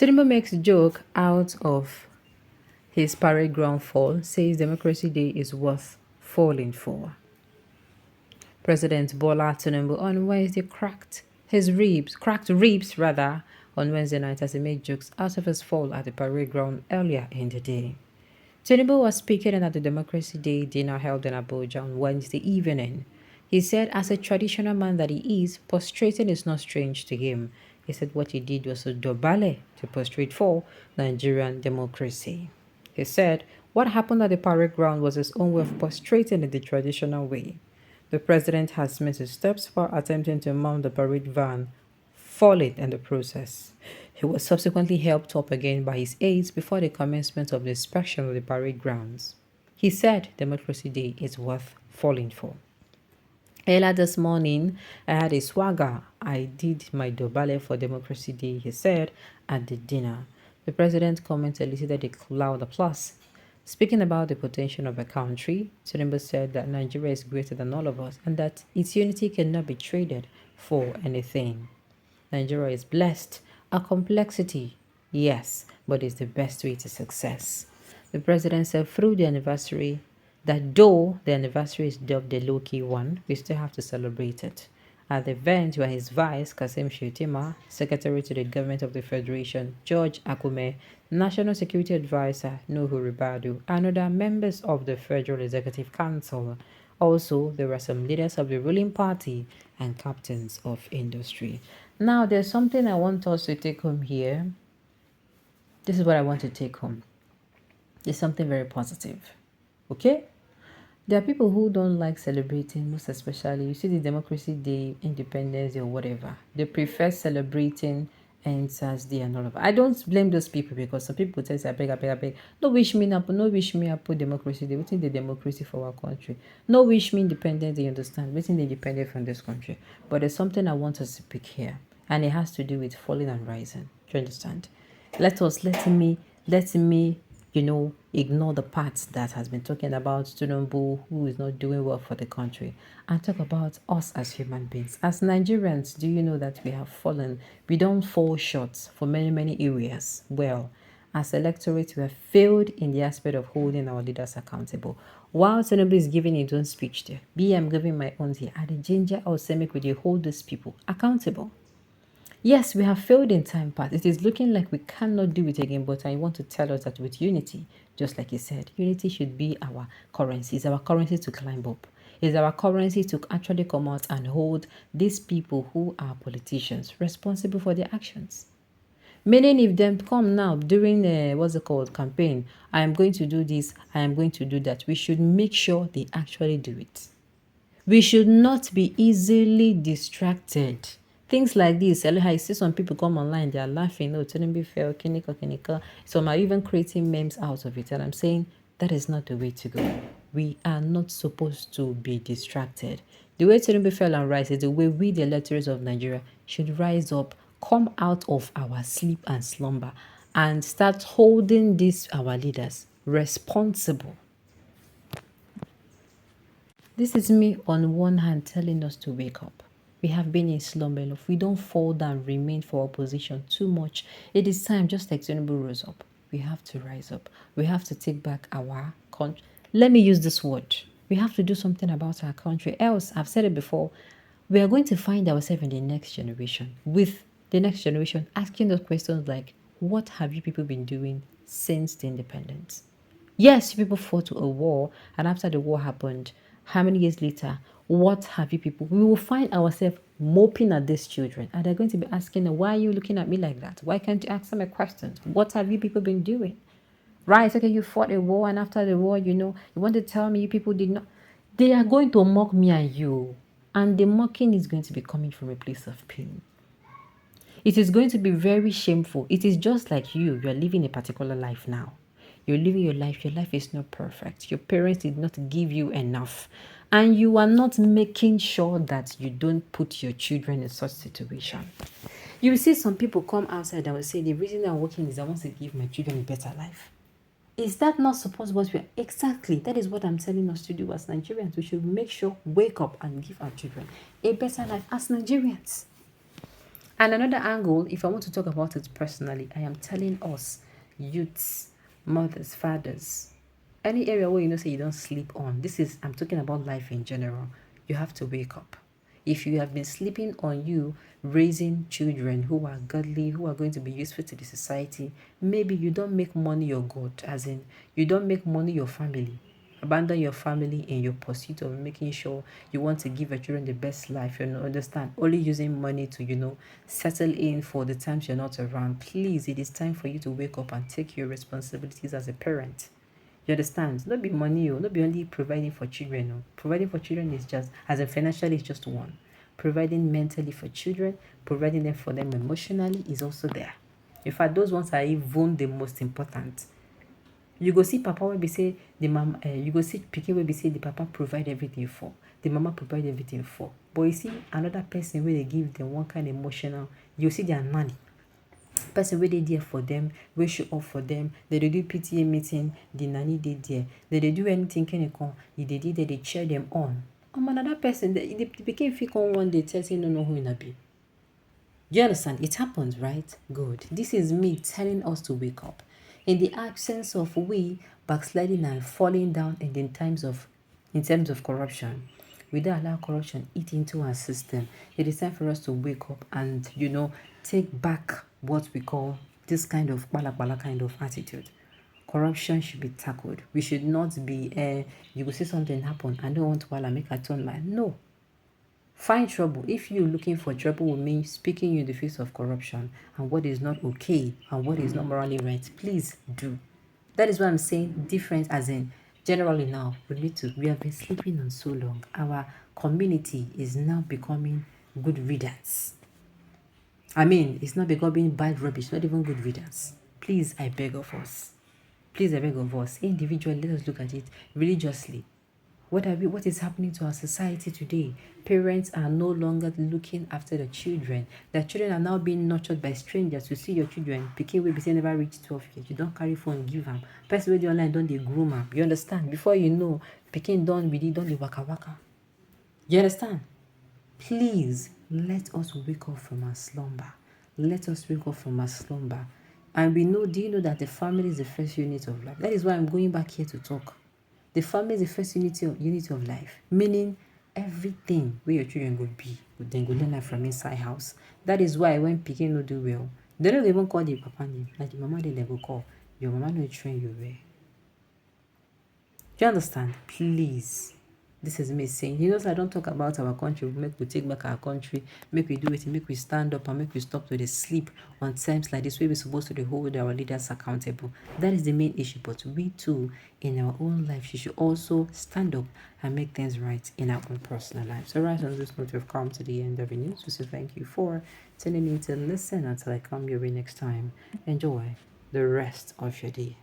Tinubu makes joke out of his parade ground fall, says Democracy Day is worth falling for. President Bola Tinubu on Wednesday cracked ribs rather, on Wednesday night as he made jokes out of his fall at the parade ground earlier in the day. Tinubu was speaking at the Democracy Day dinner held in Abuja on Wednesday evening. He said, as a traditional man that he is, prostrating is not strange to him. He said what he did was a dobale to prostrate for Nigerian democracy. He said, what happened at the parade ground was his own way of prostrating in the traditional way. The president has made his steps for attempting to mount the parade van, falling in the process. He was subsequently helped up again by his aides before the commencement of the inspection of the parade grounds. He said Democracy Day is worth falling for. Earlier this morning, I had a swagger. I did my dobale for Democracy Day, he said at the dinner. The president's comment elicited a loud applause. Speaking about the potential of a country, Tinubu said that Nigeria is greater than all of us and that its unity cannot be traded for anything. Nigeria is blessed. A complexity, yes, but it's the best way to success. The president said through the anniversary that though the anniversary is dubbed the low-key one, we still have to celebrate it. At the event were his vice, Kasim Shettima, Secretary to the Government of the Federation, George Akume, National Security Advisor, Nuhu Ribadu, and other members of the Federal Executive Council. Also, there were some leaders of the ruling party and captains of industry. Now, there's something I want us to take home here. This is what I want to take home. It's something very positive. Okay? There are people who don't like celebrating, most especially, you see the Democracy Day, Independence Day, or whatever. They prefer celebrating Answers Day and all of that. I don't blame those people because some people tell say, I beg. No wish me up, no wish me up, Democracy Day. Waiting the democracy for our country. No wish me independence, they understand. Waiting the independence from this country. But there's something I want us to pick here, and it has to do with falling and rising. Do you understand? Let me ignore the parts that has been talking about Tinubu, who is not doing well for the country, and talk about us as human beings. As Nigerians, do you know that we have fallen? We don't fall short for many, many areas. Well, as electorate, we have failed in the aspect of holding our leaders accountable. While Tinubu is giving his own speech there, I'm giving my own here. At the ginger, I will say, make we hold these people accountable. Yes, we have failed in time past. It is looking like we cannot do it again, but I want to tell us that with unity, just like you said, unity should be our currency. It's our currency to climb up. It's our currency to actually come out and hold these people who are politicians responsible for their actions. Meaning if them come now during campaign, I am going to do this, I am going to do that, we should make sure they actually do it. We should not be easily distracted. Things like this, I see some people come online, they are laughing, oh, Tinubu fell, kinika. Some are even creating memes out of it. And I'm saying that is not the way to go. We are not supposed to be distracted. The way Tinubu fell and rise is the way we, the electors of Nigeria, should rise up, come out of our sleep and slumber, and start holding these, our leaders, responsible. This is me on one hand telling us to wake up. We have been in slumber enough. We don't fall down, remain for opposition too much. It is time, just like Tinubu rose up. We have to rise up. We have to take back our country. Let me use this word. We have to do something about our country. Else, I've said it before, we are going to find ourselves in the next generation, with the next generation asking those questions like, what have you people been doing since the independence? Yes, people fought a war, and after the war happened, how many years later, what have you people? We will find ourselves moping at these children, and they're going to be asking, why are you looking at me like that? Why can't you ask them a question? What have you people been doing? Right, okay, you fought a war, and after the war, you want to tell me you people did not. They are going to mock me and you, and the mocking is going to be coming from a place of pain. It is going to be very shameful. It is just like you are living a particular life now. You're living your life is not perfect. Your parents did not give you enough. And you are not making sure that you don't put your children in such situation. You will see some people come outside and will say, the reason I'm working is I want to give my children a better life. Is that not supposed what we are? Exactly. That is what I'm telling us to do as Nigerians. We should make sure, wake up and give our children a better life as Nigerians. And another angle, if I want to talk about it personally, I am telling us, youths, mothers, fathers, any area where you know say you don't sleep on. This is, I'm talking about life in general. You have to wake up. If you have been sleeping on you raising children who are godly, who are going to be useful to the society, maybe you don't make money your God, as in you don't make money your family. Abandon your family in your pursuit of making sure you want to give your children the best life. You know, understand? Only using money to, settle in for the times you're not around. Please, it is time for you to wake up and take your responsibilities as a parent. You understand? Not be money, not be only providing for children. Providing for children is just, as a financially, is just one. Providing mentally for children, providing them for them emotionally is also there. In fact, those ones are even the most important. You go see papa wey be say the mama, you go see pikin wey be say the papa provide everything for, the mama provide everything for. But you see another person wey dey give them one kind emotional, you see their nanny. Person wey dey there for them, wey show up for them. They dey do PTA meeting, the nanny dey there. They dey do anything can come, e dey there, they cheer them on. Another person, the pikin fit come one day tell say no know who una be. You understand? It happens, right? Good. This is me telling us to wake up. In the absence of we backsliding and falling down in terms of corruption, we don't allow corruption eat into our system. It is time for us to wake up and, take back what we call this kind of balabala kind of attitude. Corruption should be tackled. We should not be, you will see something happen. I don't want to make a turn my no. Find trouble. If you're looking for trouble with me, speaking you in the face of corruption and what is not okay and what is not morally right, please do. That is why I'm saying different, as in generally now, we have been sleeping on so long. Our community is now becoming good riddance. I mean, it's not becoming bad rubbish, not even good riddance. Please, I beg of us. Please, I beg of us. Individually, let us look at it religiously. What is happening to our society today? Parents are no longer looking after the children. The children are now being nurtured by strangers. You see your children, pikin wey be say never reach 12 years. You don't carry phone, give them. Person wey dey online don't dey groom am. You understand? Before you know, pikin don't dey waka waka. You understand? Please, let us wake up from our slumber. Let us wake up from our slumber. And do you know that the family is the first unit of life? That is why I'm going back here to talk. The family is the first unit of life, meaning everything where your children will be, then go learn from inside house. That is why when pikin no do well, they don't even call the papa name. Like the mama they go call. Your mama no train you well. Do you understand? Please. This is me saying, I don't talk about our country. Make we take back our country. Make we do it. Make we stand up and make we stop to the sleep on times like this. We're supposed to hold our leaders accountable. That is the main issue. But we too, in our own life, should also stand up and make things right in our own personal lives. So right on this note, we've come to the end of the news. So thank you for tuning in to listen until I come your way next time. Enjoy the rest of your day.